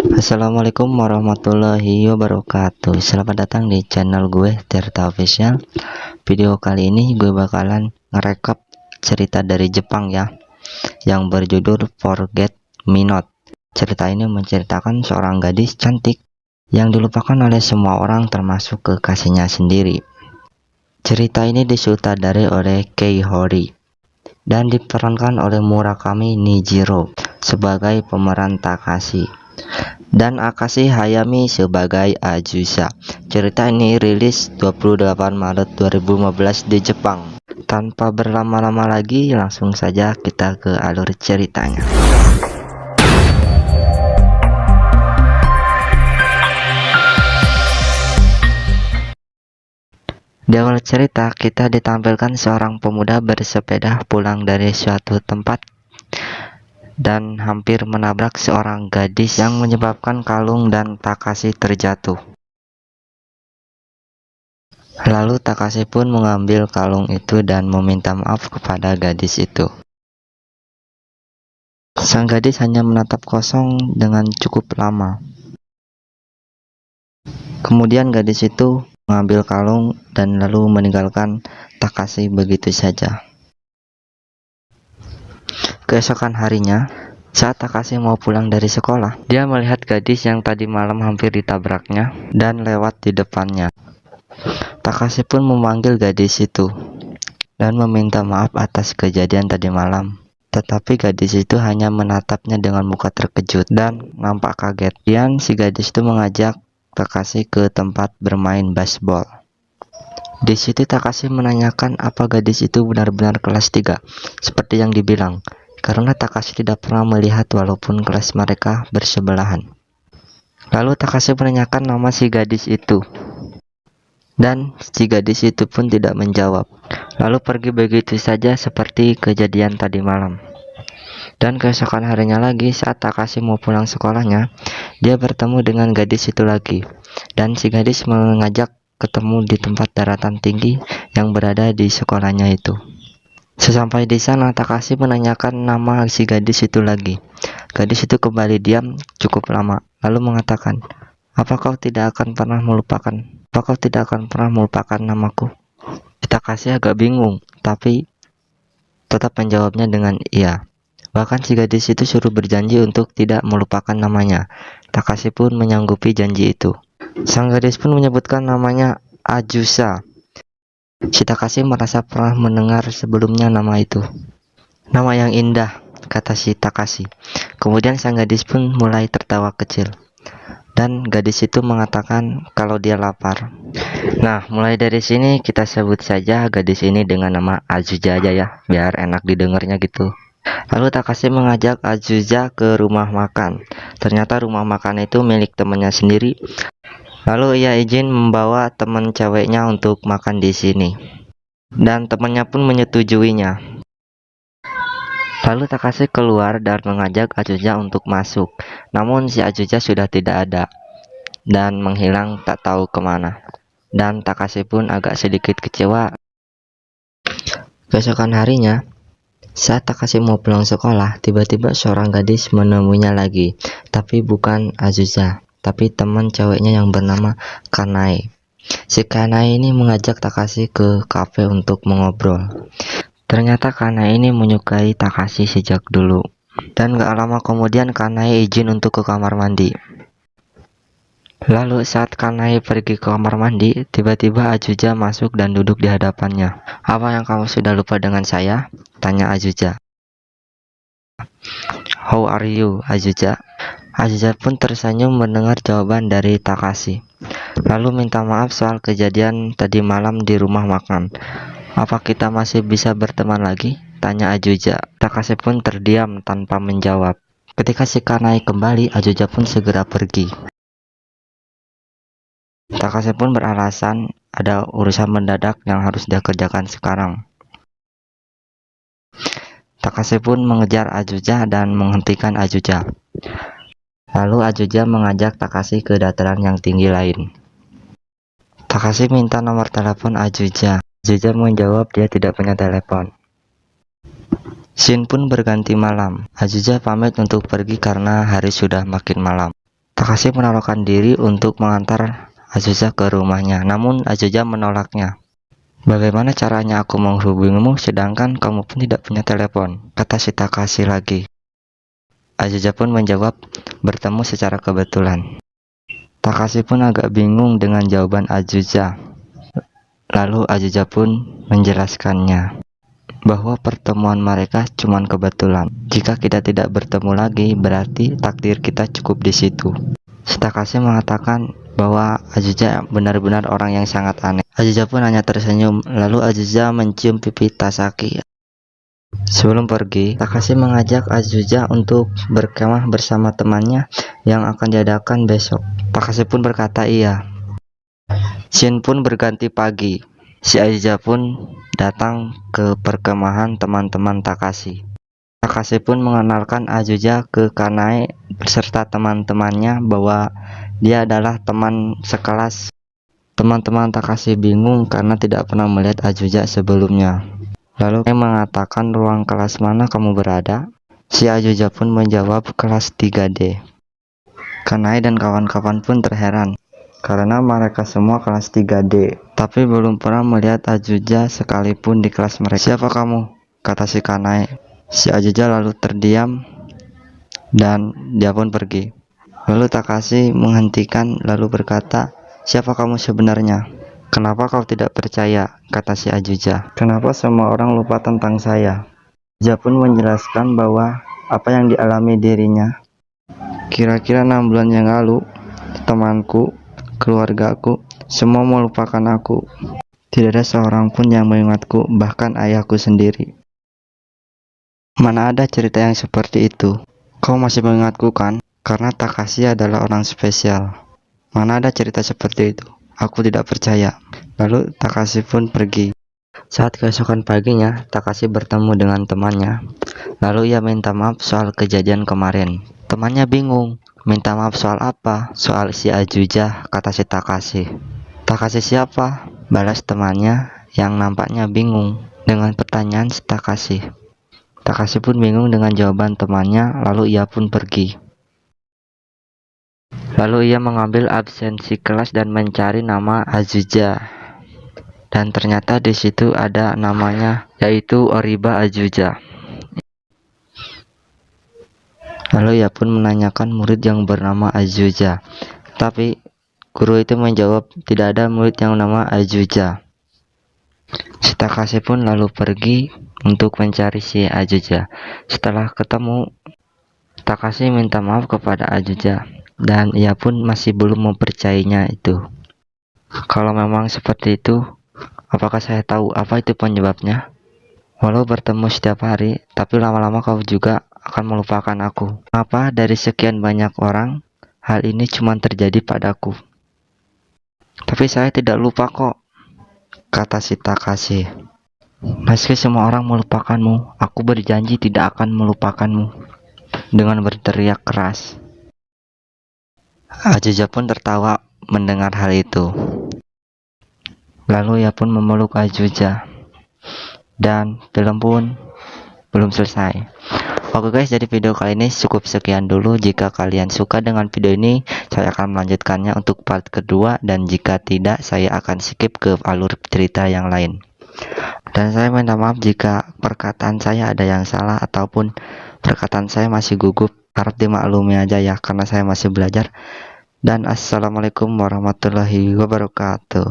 Assalamualaikum warahmatullahi wabarakatuh. Selamat datang di channel gue, Tirta Official. Video kali ini gue bakalan ngerekap cerita dari Jepang ya, yang berjudul Forget Me Not. Cerita ini menceritakan seorang gadis cantik yang dilupakan oleh semua orang termasuk kekasihnya sendiri. Cerita ini disutradari oleh Kei Hori dan diperankan oleh Murakami Nijiro sebagai pemeran Takashi dan Akashi Hayami sebagai Azusa. Cerita ini rilis 28 Maret 2015 di Jepang. Tanpa berlama-lama lagi, langsung saja kita ke alur ceritanya. Di awal cerita, kita ditampilkan seorang pemuda bersepeda pulang dari suatu tempat dan hampir menabrak seorang gadis yang menyebabkan kalung dan Takashi terjatuh. Lalu Takashi pun mengambil kalung itu dan meminta maaf kepada gadis itu. Sang gadis hanya menatap kosong dengan cukup lama. Kemudian gadis itu mengambil kalung dan lalu meninggalkan Takashi begitu saja. Keesokan harinya, saat Takashi mau pulang dari sekolah, dia melihat gadis yang tadi malam hampir ditabraknya dan lewat di depannya. Takashi pun memanggil gadis itu dan meminta maaf atas kejadian tadi malam. Tetapi gadis itu hanya menatapnya dengan muka terkejut dan nampak kaget. Kemudian si gadis itu mengajak Takashi ke tempat bermain baseball. Di situ Takashi menanyakan apa gadis itu benar-benar kelas 3 seperti yang dibilang, karena Takashi tidak pernah melihat walaupun kelas mereka bersebelahan. Lalu Takashi menanyakan nama si gadis itu, dan si gadis itu pun tidak menjawab. Lalu pergi begitu saja seperti kejadian tadi malam. Dan keesokan harinya lagi, saat Takashi mau pulang sekolahnya, dia bertemu dengan gadis itu lagi. Dan si gadis mengajak ketemu di tempat daratan tinggi yang berada di sekolahnya itu. Sesampai di sana, Takashi menanyakan nama si gadis itu lagi. Gadis itu kembali diam cukup lama, lalu mengatakan, Apa kau tidak akan pernah melupakan namaku? Takashi agak bingung, tapi tetap menjawabnya dengan iya. Bahkan si gadis itu suruh berjanji untuk tidak melupakan namanya. Takashi pun menyanggupi janji itu. Sang gadis pun menyebutkan namanya Azusa. Si Takashi merasa pernah mendengar sebelumnya nama itu. Nama yang indah, kata si Takashi. Kemudian sang gadis pun mulai tertawa kecil. Dan gadis itu mengatakan kalau dia lapar. Nah, mulai dari sini kita sebut saja gadis ini dengan nama Azusa aja ya, biar enak didengarnya gitu. Lalu Takashi mengajak Azusa ke rumah makan. Ternyata rumah makan itu milik temannya sendiri. Lalu ia izin membawa teman ceweknya untuk makan di sini. Dan temannya pun menyetujuinya. Lalu Takashi keluar dan mengajak Azusa untuk masuk. Namun si Azusa sudah tidak ada dan menghilang tak tahu kemana. Dan Takashi pun agak sedikit kecewa. Keesokan harinya, saat Takashi mau pulang sekolah, tiba-tiba seorang gadis menemuinya lagi. Tapi bukan Azusa, tapi teman ceweknya yang bernama Kanae. Si Kanae ini mengajak Takashi ke kafe untuk mengobrol. Ternyata Kanae ini menyukai Takashi sejak dulu. Dan gak lama kemudian Kanae izin untuk ke kamar mandi. Lalu saat Kanae pergi ke kamar mandi, tiba-tiba Azusa masuk dan duduk di hadapannya. Apa yang kamu sudah lupa dengan saya? Tanya Azusa. How are you, Azusa? Azusa pun tersenyum mendengar jawaban dari Takashi. Lalu minta maaf soal kejadian tadi malam di rumah makan. Apa kita masih bisa berteman lagi? Tanya Azusa. Takashi pun terdiam tanpa menjawab. Ketika si Kanae kembali, Azusa pun segera pergi. Takashi pun beralasan ada urusan mendadak yang harus dia kerjakan sekarang. Takashi pun mengejar Azusa dan menghentikan Azusa. Lalu Azusa mengajak Takashi ke dataran yang tinggi lain. Takashi minta nomor telepon Azusa. Azusa menjawab dia tidak punya telepon. Scene pun berganti malam. Azusa pamit untuk pergi karena hari sudah makin malam. Takashi menawarkan diri untuk mengantar Azusa ke rumahnya, namun Azusa menolaknya. Bagaimana caranya aku menghubungimu sedangkan kamu pun tidak punya telepon, kata si Takashi lagi. Azusa pun menjawab, bertemu secara kebetulan. Takashi pun agak bingung dengan jawaban Azusa. Lalu Azusa pun menjelaskannya bahwa pertemuan mereka cuma kebetulan. Jika kita tidak bertemu lagi, berarti takdir kita cukup di situ. Takashi mengatakan bahwa Azusa benar-benar orang yang sangat aneh. Azusa pun hanya tersenyum. Lalu Azusa mencium pipi Tasaki. Sebelum pergi, Takashi mengajak Azusa untuk berkemah bersama temannya yang akan diadakan besok. Takashi pun berkata iya. Shin pun berganti pagi. Si Azusa pun datang ke perkemahan teman-teman Takashi. Takashi pun mengenalkan Azusa ke Kanae beserta teman-temannya bahwa dia adalah teman sekelas. Teman-teman Takashi bingung karena tidak pernah melihat Azusa sebelumnya. Lalu Kanae mengatakan, ruang kelas mana kamu berada? Si Azusa pun menjawab, kelas 3D. Kanae dan kawan-kawan pun terheran karena mereka semua kelas 3D, tapi belum pernah melihat Azusa sekalipun di kelas mereka. Siapa kamu? Kata si Kanae. Si Azusa lalu terdiam dan dia pun pergi. Lalu Takashi menghentikan lalu berkata, siapa kamu sebenarnya? Kenapa kau tidak percaya? Kata si Azusa. Kenapa semua orang lupa tentang saya? Azusa pun menjelaskan bahwa apa yang dialami dirinya. Kira-kira 6 bulan yang lalu, temanku, keluargaku, semua melupakan aku. Tidak ada seorang pun yang mengingatku, bahkan ayahku sendiri. Mana ada cerita yang seperti itu? Kau masih mengingatku kan? Karena Takashi adalah orang spesial. Mana ada cerita seperti itu? Aku tidak percaya. Lalu Takashi pun pergi. Saat keesokan paginya, Takashi bertemu dengan temannya. Lalu ia minta maaf soal kejadian kemarin. Temannya bingung. Minta maaf soal apa? Soal si Azusa, kata si Takashi. Takashi siapa? Balas temannya yang nampaknya bingung dengan pertanyaan si Takashi. Takashi pun bingung dengan jawaban temannya, lalu ia pun pergi. Lalu ia mengambil absensi kelas dan mencari nama Azusa. Dan ternyata di situ ada namanya, yaitu Oriba Azusa. Lalu ia pun menanyakan murid yang bernama Azusa. Tapi guru itu menjawab tidak ada murid yang nama Azusa. Si Takashi pun lalu pergi untuk mencari si Azusa. Setelah ketemu, Takashi minta maaf kepada Azusa dan ia pun masih belum mempercayainya itu. Kalau memang seperti itu, apakah saya tahu apa itu penyebabnya? Walau bertemu setiap hari, tapi lama-lama kau juga akan melupakan aku. Kenapa dari sekian banyak orang, hal ini cuma terjadi padaku? Tapi saya tidak lupa kok, kata si Takashi. Meski semua orang melupakanmu, aku berjanji tidak akan melupakanmu. Dengan berteriak keras. Azusa pun tertawa mendengar hal itu. Lalu ia pun memeluk Azusa. Dan film pun belum selesai. Oke guys, jadi video kali ini cukup sekian dulu. Jika kalian suka dengan video ini, saya akan melanjutkannya untuk part kedua. Dan jika tidak, saya akan skip ke alur cerita yang lain. Dan saya minta maaf jika perkataan saya ada yang salah ataupun perkataan saya masih gugup. Harap dimaklumi aja ya, karena saya masih belajar. Dan assalamualaikum warahmatullahi wabarakatuh.